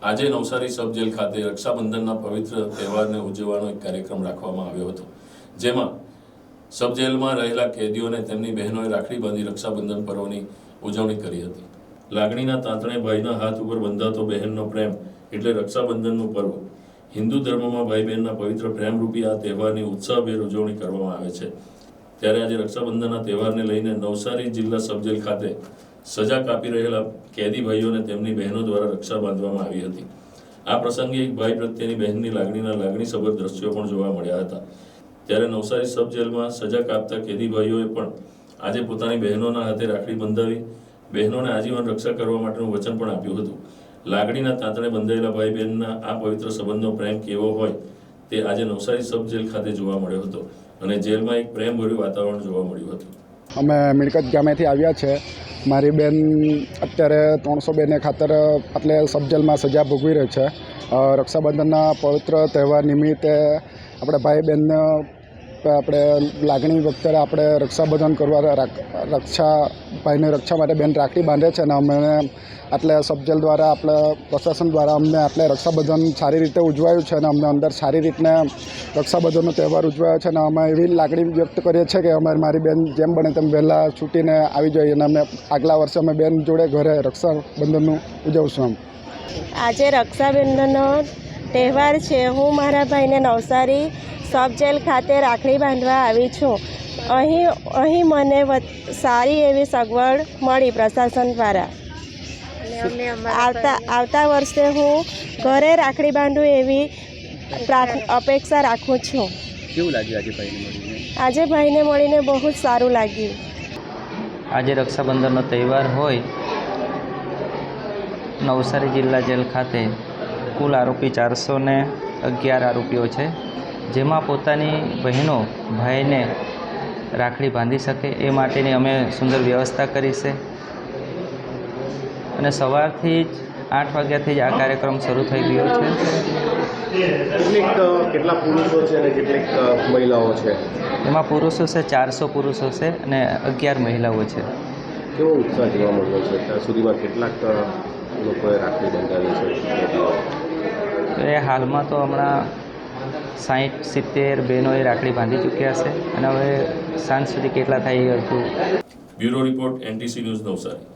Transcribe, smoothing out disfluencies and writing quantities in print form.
આજે નવસારી સબ જેલ ખાતે રક્ષાબંધનના પવિત્ર તહેવારને ઉજવવાનો એક કાર્યક્રમ રાખવામાં આવ્યો હતો, જેમાં સબ જેલમાં રહેલા કેદીઓને તેમની બહેનોએ રાખડી બાંધી રક્ષાબંધન પર્વની ઉજવણી કરી હતી। લાગણીના તાંતણે ભાઈના હાથ ઉપર બંધાતો બહેનનો પ્રેમ એટલે રક્ષાબંધનનું પર્વ। હિન્દુ ધર્મમાં ભાઈ બહેનના પવિત્ર પ્રેમરૂપી આ તહેવારની ઉત્સાહભેર ઉજવણી કરવામાં આવે છે। ત્યારે આજે રક્ષાબંધનના તહેવારને લઈને નવસારી જિલ્લા સબ જેલ ખાતે સજા કાપી રહેલા કેદી ભાઈઓને તેમની બહેનો દ્વારા રક્ષા બાંધવામાં આવી હતી। આ પ્રસંગે એક ભાઈ પ્રત્યેની બહેનની લાગણીસભર દ્રશ્યો પણ જોવા મળ્યા હતા। ત્યારે નવસારી સબ જેલમાં સજા કાપતા કેદી ભાઈઓએ પણ આજે પોતાની બહેનોના હાથે રાખડી બંધાવી બહેનોને આજીવન રક્ષા કરવા માટેનું વચન પણ આપ્યું હતું। લાગણીના તાંતણે બંધાયેલા ભાઈ બહેનના આ પવિત્ર સંબંધનો પ્રેમ કેવો હોય તે આજે નવસારી સબ જેલ ખાતે જોવા મળ્યો હતો અને જેલમાં એક પ્રેમભર્યું વાતાવરણ જોવા મળ્યું હતું। અમે મિલકત ગામેથી આવ્યા છે। મારી બેન અત્યારે 302 ને ખાતર એટલે સબ જેલમાં સજા ભોગવી રહી છે। રક્ષાબંધનના પવિત્ર તહેવાર નિમિત્તે આપણે ભાઈ બહેનને આપણે લાગણી વખતે આપણે રક્ષાબંધન કરવા ભાઈને રક્ષા માટે બેન રાખડી બાંધે છે અને અમે એટલે સબ જેલ દ્વારા આપણે પ્રશાસન દ્વારા અમને એટલે રક્ષાબંધન સારી રીતે ઉજવાયું છે અને અમને અંદર સારી રીતને રક્ષાબંધનનો તહેવાર ઉજવાયો છે અને અમે એવી લાગણી વ્યક્ત કરીએ છીએ કે મારી બેન જેમ બને તેમ વહેલા છૂટીને આવી જોઈએ અને અમે આગલા વર્ષે અમે બેન જોડે ઘરે રક્ષાબંધનનું ઉજવશું। આજે રક્ષાબંધનનો તહેવાર છે। હું મારા ભાઈને નવસારી સબ જેલ ખાતે રાખડી બાંધવા આવી છું। અહીં મને સારી એવી સગવડ મળી પ્રશાસન દ્વારા। આવતા વર્ષે હું ઘરે રાખડી બાંધું એવી અપેક્ષા રાખું છું। કેવું લાગ્યું આજે ભાઈને મળીને? આજે ભાઈને મળીને બહુ જ સારું લાગ્યું। આજે રક્ષાબંધનનો તહેવાર હોય નવસારી જિલ્લા જેલ ખાતે કુલ આરોપી 411 આરોપીઓ છે, જેમાં પોતાની બહેનો ભાઈને રાખડી બાંધી શકે એ માટેની અમે સુંદર વ્યવસ્થા કરી છે અને સવારથી જ 8 વાગ્યાથી જ આ કાર્યક્રમ શરૂ થઈ ગયો છે। કેટલા પુરુષો છે અને કેટલીક મહિલાઓ છે? એમાં પુરુષો છે 400 પુરુષો છે અને 11 મહિલાઓ છે। કેવો ઉત્સાહ જોવા મળ્યો છે? ત્યાં સુધીમાં કેટલાક લોકોએ રાખડી બંધાવી છે? એ હાલમાં તો હમણાં 60-70 બહેનોએ રાખડી બાંધી ચૂક્યા છે અને હવે સાંજ સુધી કેટલા થાય એ હતું। Bureau report NTC news Navsari.